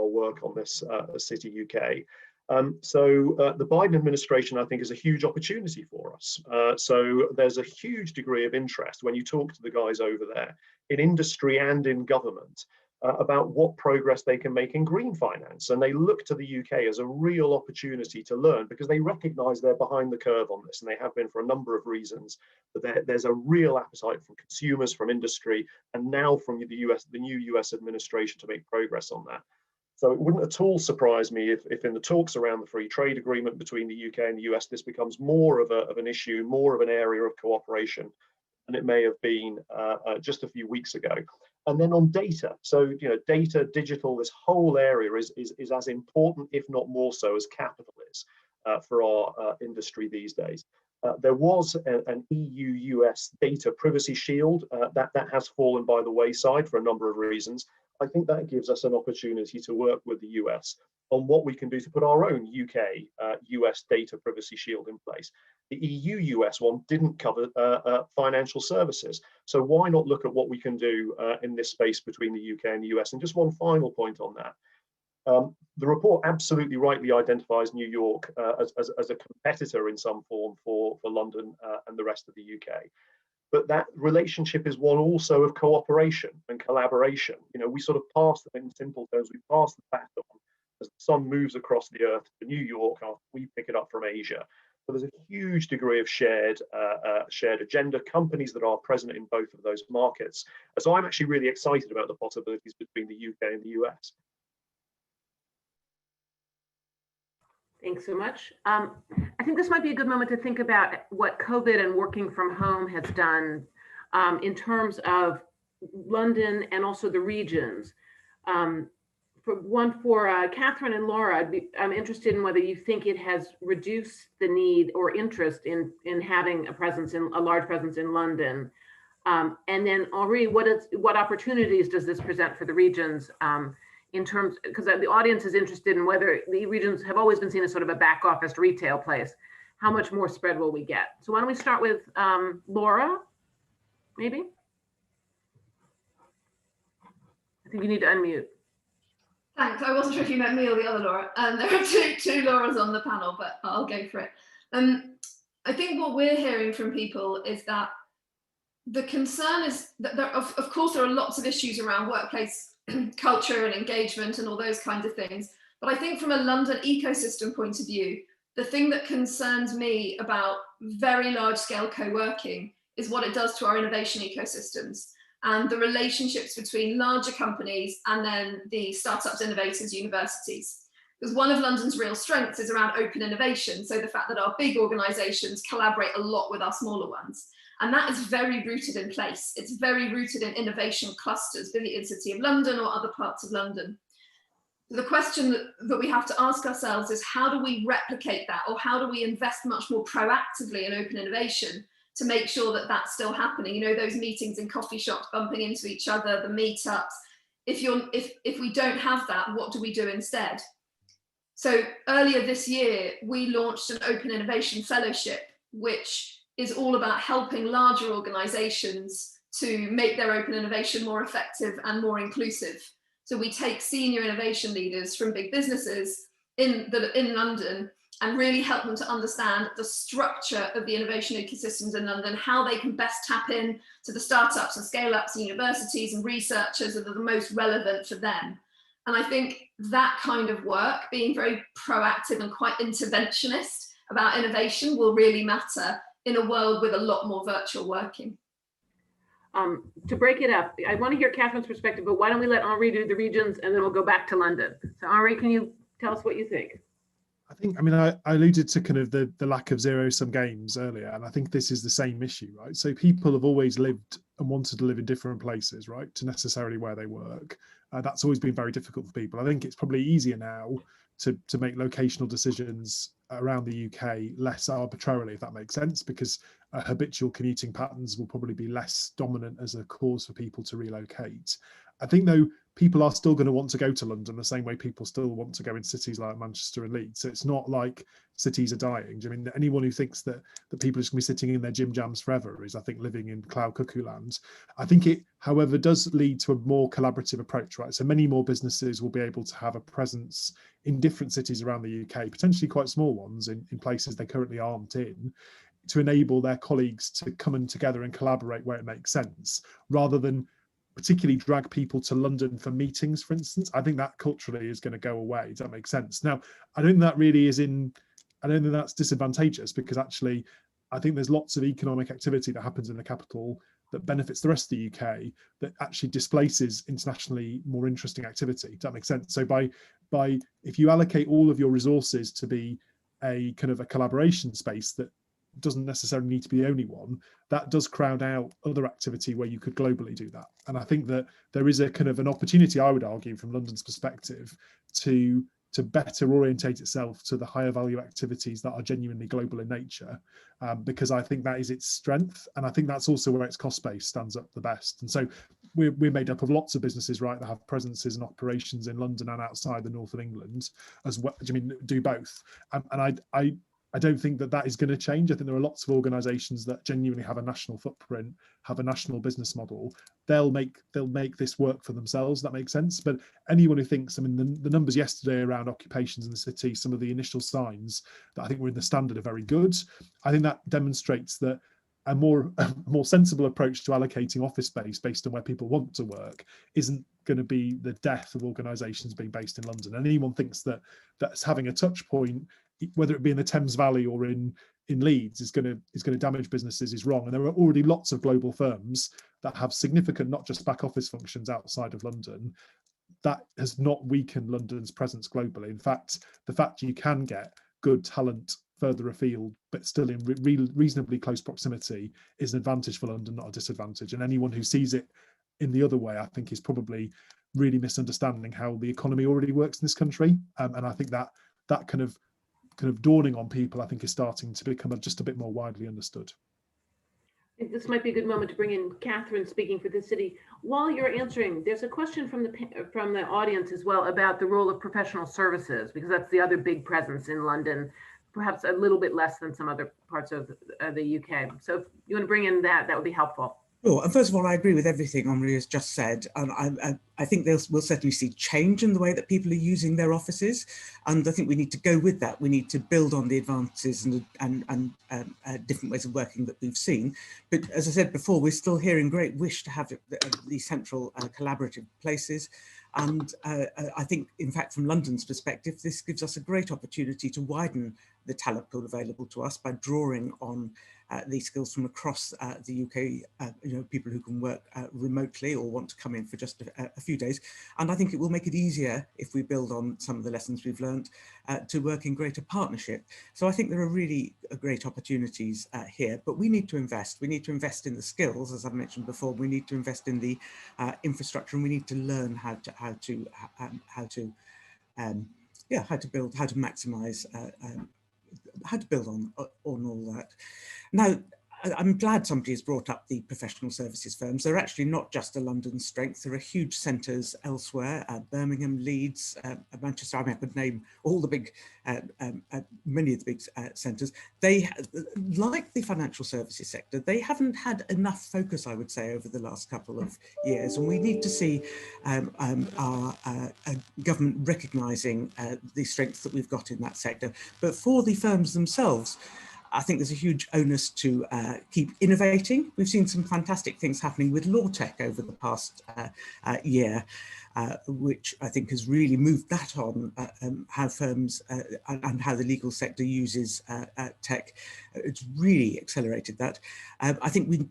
work on this City UK. The Biden administration, I think, is a huge opportunity for us. So there's a huge degree of interest when you talk to the guys over there in industry and in government about what progress they can make in green finance. And they look to the UK as a real opportunity to learn, because they recognize they're behind the curve on this, and they have been for a number of reasons. But there's a real appetite from consumers, from industry, and now from the new US administration to make progress on that. So it wouldn't at all surprise me if in the talks around the free trade agreement between the UK and the US, this becomes more of an issue, more of an area of cooperation than it may have been just a few weeks ago. And then on data, so data, digital, this whole area is as important, if not more so, as capital is for our industry these days. There was an EU-US data privacy shield that has fallen by the wayside for a number of reasons. I think that gives us an opportunity to work with the US on what we can do to put our own UK-US data privacy shield in place. The EU-US one didn't cover financial services. So why not look at what we can do in this space between the UK and the US? And just one final point on that. The report absolutely rightly identifies New York as a competitor in some form for London and the rest of the UK. But that relationship is one also of cooperation and collaboration. We sort of pass, in simple terms, we pass the baton as the sun moves across the earth to New York after we pick it up from Asia. So there's a huge degree of shared agenda, companies that are present in both of those markets. So I'm actually really excited about the possibilities between the UK and the US. Thanks so much. I think this might be a good moment to think about what COVID and working from home has done in terms of London and also the regions. For Catherine and Laura, I'm interested in whether you think it has reduced the need or interest in having a large presence in London. And then Henri, what opportunities does this present for the regions? In terms, because the audience is interested in whether the regions have always been seen as sort of a back office retail place. How much more spread will we get? So why don't we start with Laura, maybe? I think you need to unmute. Thanks. I wasn't sure if you meant me or the other Laura. There are two Lauras on the panel, but I'll go for it. I think what we're hearing from people is that the concern is that of course there are lots of issues around workplace culture and engagement and all those kinds of things. But I think from a London ecosystem point of view, the thing that concerns me about very large scale co-working is what it does to our innovation ecosystems and the relationships between larger companies and then the startups, innovators, universities. Because one of London's real strengths is around open innovation. So the fact that our big organizations collaborate a lot with our smaller ones. And that is very rooted in place. It's very rooted in innovation clusters, be it in the City of London or other parts of London. The question that we have to ask ourselves is how do we replicate that, or how do we invest much more proactively in open innovation to make sure that that's still happening? Those meetings in coffee shops bumping into each other, the meetups. If we don't have that, what do we do instead? So earlier this year, we launched an Open Innovation Fellowship, which is all about helping larger organizations to make their open innovation more effective and more inclusive. So we take senior innovation leaders from big businesses in London and really help them to understand the structure of the innovation ecosystems in London, how they can best tap in to the startups and scale-ups and universities and researchers that are the most relevant for them. And I think that kind of work, being very proactive and quite interventionist about innovation, will really matter in a world with a lot more virtual working. To break it up, I want to hear Catherine's perspective, but why don't we let Henri do the regions and then we'll go back to London. So Henri, can you tell us what you think? I alluded to kind of the lack of zero-sum games earlier, and I think this is the same issue, right? So people have always lived and wanted to live in different places, right, to necessarily where they work. That's always been very difficult for people. I think it's probably easier now to make locational decisions around the UK less arbitrarily, if that makes sense, because habitual commuting patterns will probably be less dominant as a cause for people to relocate. I think, though, people are still going to want to go to London the same way people still want to go in cities like Manchester and Leeds. So it's not like cities are dying. I mean, anyone who thinks that people are just going to be sitting in their gym jams forever is, I think, living in cloud cuckoo land. I think it, however, does lead to a more collaborative approach, right? So many more businesses will be able to have a presence in different cities around the UK, potentially quite small ones in places they currently aren't in, to enable their colleagues to come in together and collaborate where it makes sense, rather than particularly drag people to London for meetings, for instance. I think that culturally is going to go away. Does that make sense? Now, I don't think that really is I don't think that's disadvantageous, because actually, I think there's lots of economic activity that happens in the capital that benefits the rest of the UK, that actually displaces internationally more interesting activity. Does that make sense? So by if you allocate all of your resources to be a kind of a collaboration space that doesn't necessarily need to be the only one, that does crowd out other activity where you could globally do that. And I think that there is a kind of an opportunity, I would argue, from London's perspective, to better orientate itself to the higher value activities that are genuinely global in nature, because I think that is its strength, and I think that's also where its cost base stands up the best. And so we're made up of lots of businesses, right, that have presences and operations in London and outside the north of England as well. I mean, do both, and I don't think that is going to change. I think there are lots of organisations that genuinely have a national footprint, have a national business model. They'll make this work for themselves. That makes sense. But anyone who thinks, I mean, the numbers yesterday around occupations in the city, some of the initial signs that I think were in the standard are very good. I think that demonstrates that a more sensible approach to allocating office space based on where people want to work isn't going to be the death of organisations being based in London. And anyone thinks that's having a touch point, whether it be in the Thames Valley or in Leeds, is going to damage businesses, is wrong. And there are already lots of global firms that have significant, not just back office functions outside of London. That has not weakened London's presence globally. In fact, the fact you can get good talent further afield, but still in reasonably close proximity, is an advantage for London, not a disadvantage. And anyone who sees it in the other way, I think, is probably really misunderstanding how the economy already works in this country. And I think that kind of dawning on people, I think, is starting to become just a bit more widely understood. This might be a good moment to bring in Catherine, speaking for the city. While you're answering, there's a question from the audience as well about the role of professional services, because that's the other big presence in London, perhaps a little bit less than some other parts of the UK. So if you want to bring in that would be helpful. Sure. And first of all, I agree with everything Henri has just said. And I think we'll certainly see change in the way that people are using their offices. And I think we need to go with that. We need to build on the advances and different ways of working that we've seen. But as I said before, we're still hearing great wish to have these central collaborative places. And I think, in fact, from London's perspective, this gives us a great opportunity to widen the talent pool available to us by drawing on these skills from across the UK, people who can work remotely or want to come in for just a few days. And I think it will make it easier, if we build on some of the lessons we've learned, to work in greater partnership. So I think there are really great opportunities here, but we need to invest. We need to invest in the skills, as I've mentioned before. We need to invest in the infrastructure, and we need to learn how to maximize, how to build on all that. Now, I'm glad somebody has brought up the professional services firms. They're actually not just a London strength. There are huge centres elsewhere, Birmingham, Leeds, Manchester. I mean, I could name all the big, many of the big centres. They, like the financial services sector, they haven't had enough focus, I would say, over the last couple of years. And we need to see our government recognising the strengths that we've got in that sector. But for the firms themselves, I think there's a huge onus to keep innovating. We've seen some fantastic things happening with law tech over the past year, which I think has really moved that on, how firms and how the legal sector uses tech. It's really accelerated that. I think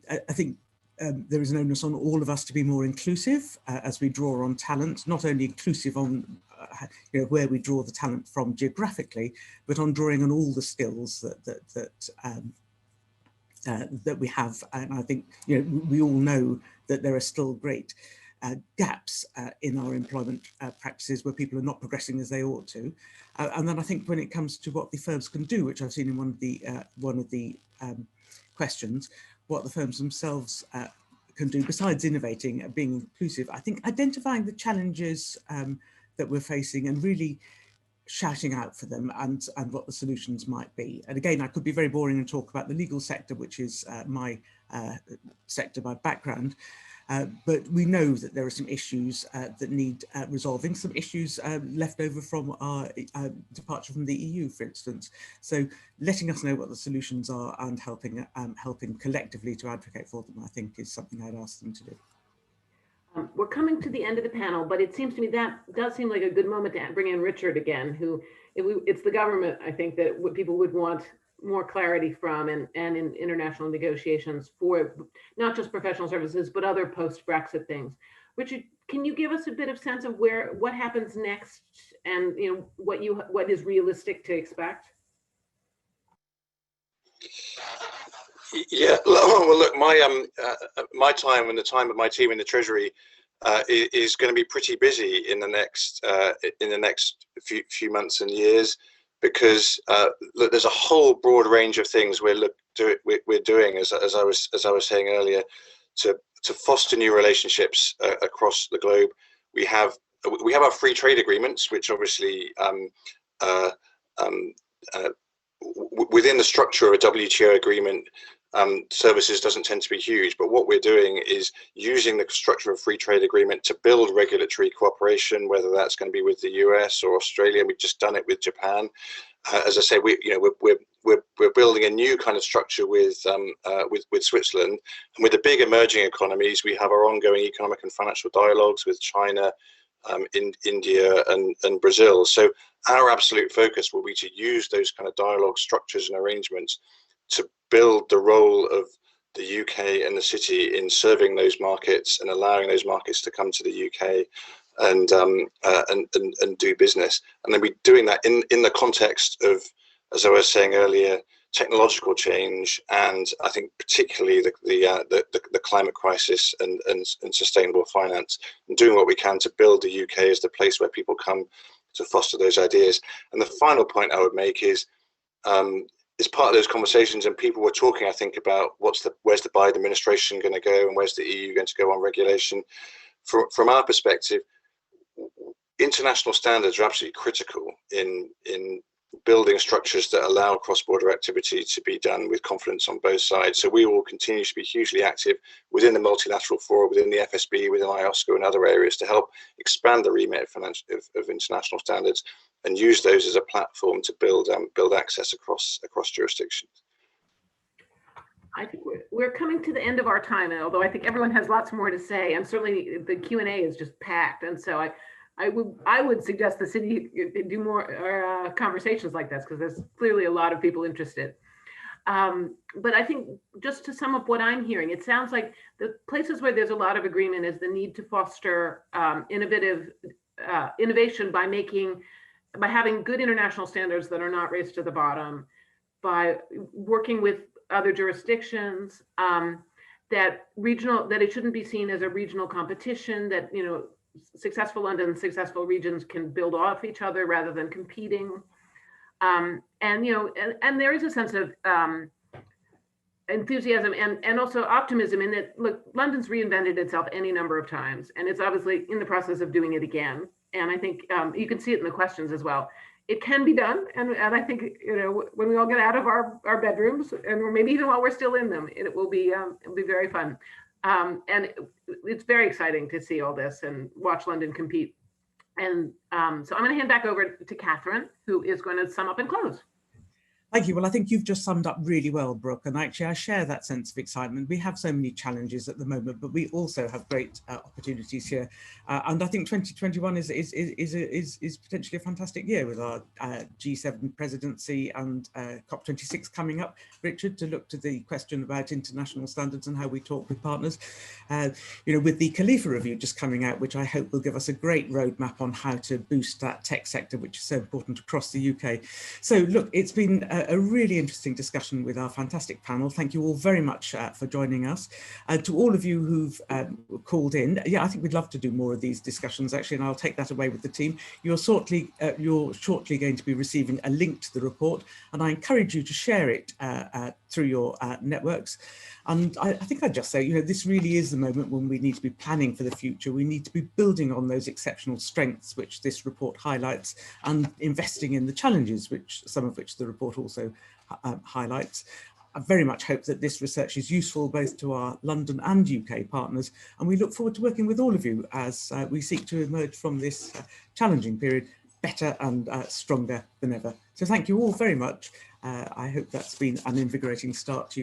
there is an onus on all of us to be more inclusive as we draw on talent, not only inclusive on where we draw the talent from geographically, but on drawing on all the skills that we have. And I think we all know that there are still great gaps in our employment practices where people are not progressing as they ought to. And then I think when it comes to what the firms can do, which I've seen in one of the questions, what the firms themselves can do besides innovating and being inclusive, I think identifying the challenges that we're facing and really shouting out for them and what the solutions might be. And again, I could be very boring and talk about the legal sector, which is my sector by background, but we know that there are some issues that need resolving, some issues left over from our departure from the EU, for instance. So letting us know what the solutions are and helping collectively to advocate for them, I think, is something I'd ask them to do. We're coming to the end of the panel, but it seems to me that does seem like a good moment to bring in Richard again, who it's the government, I think, that what people would want more clarity from and in international negotiations for not just professional services, but other post-Brexit things. Richard, can you give us a bit of sense of what happens next and what is realistic to expect? Yeah, well, look, my time and the time of my team in the Treasury is going to be pretty busy in the next few months and years, because look, there's a whole broad range of things we're doing, as I was saying earlier, to foster new relationships across the globe. We have our free trade agreements, which obviously within the structure of a WTO agreement, services doesn't tend to be huge, but what we're doing is using the structure of free trade agreement to build regulatory cooperation, whether that's going to be with the US or Australia. We've just done it with Japan. As I say, we're building a new kind of structure with Switzerland, and with the big emerging economies, we have our ongoing economic and financial dialogues with China, in India and Brazil. So our absolute focus will be to use those kind of dialogue structures and arrangements to build the role of the UK and the city in serving those markets and allowing those markets to come to the UK and do business. And then we're doing that in the context of, as I was saying earlier, technological change, and I think particularly the climate crisis and sustainable finance, and doing what we can to build the UK as the place where people come to foster those ideas. And the final point I would make is part of those conversations, and people were talking, I think, about where's the Biden administration going to go and where's the EU going to go on regulation. From our perspective, international standards are absolutely critical in building structures that allow cross-border activity to be done with confidence on both sides. So we will continue to be hugely active within the multilateral forum, within the FSB, within IOSCO and other areas to help expand the remit of international standards and use those as a platform to build access across jurisdictions. I think we're coming to the end of our time, although I think everyone has lots more to say, and certainly the Q&A is just packed. And so I would suggest the city do more conversations like this, because there's clearly a lot of people interested. But I think just to sum up what I'm hearing, it sounds like the places where there's a lot of agreement is the need to foster innovation by having good international standards that are not race to the bottom, by working with other jurisdictions, that it shouldn't be seen as a regional competition, that successful London, successful regions can build off each other rather than competing. And there is a sense of enthusiasm and also optimism in that, look, London's reinvented itself any number of times, and it's obviously in the process of doing it again. And I think you can see it in the questions as well. It can be done, and I think when we all get out of our bedrooms, and maybe even while we're still in them, it will be very fun. And it's very exciting to see all this and watch London compete. And so I'm going to hand back over to Catherine, who is going to sum up and close. Thank you. Well, I think you've just summed up really well, Brooke. And actually, I share that sense of excitement. We have so many challenges at the moment, but we also have great opportunities here. And I think 2021 is potentially a fantastic year with our G7 presidency and COP26 coming up. Richard, to look to the question about international standards and how we talk with partners. With the Khalifa review just coming out, which I hope will give us a great roadmap on how to boost that tech sector, which is so important across the UK. So look, it's been a really interesting discussion with our fantastic panel. Thank you all very much for joining us. To all of you who've called in, yeah, I think we'd love to do more of these discussions actually, and I'll take that away with the team. You're shortly going to be receiving a link to the report, and I encourage you to share it through your networks. And I think I'd just say, you know, this really is the moment when we need to be planning for the future. We need to be building on those exceptional strengths which this report highlights, and investing in the challenges, some of which the report also highlights. I very much hope that this research is useful both to our London and UK partners, and we look forward to working with all of you as we seek to emerge from this challenging period better and stronger than ever. So thank you all very much. I hope that's been an invigorating start to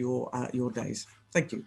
your days. Thank you.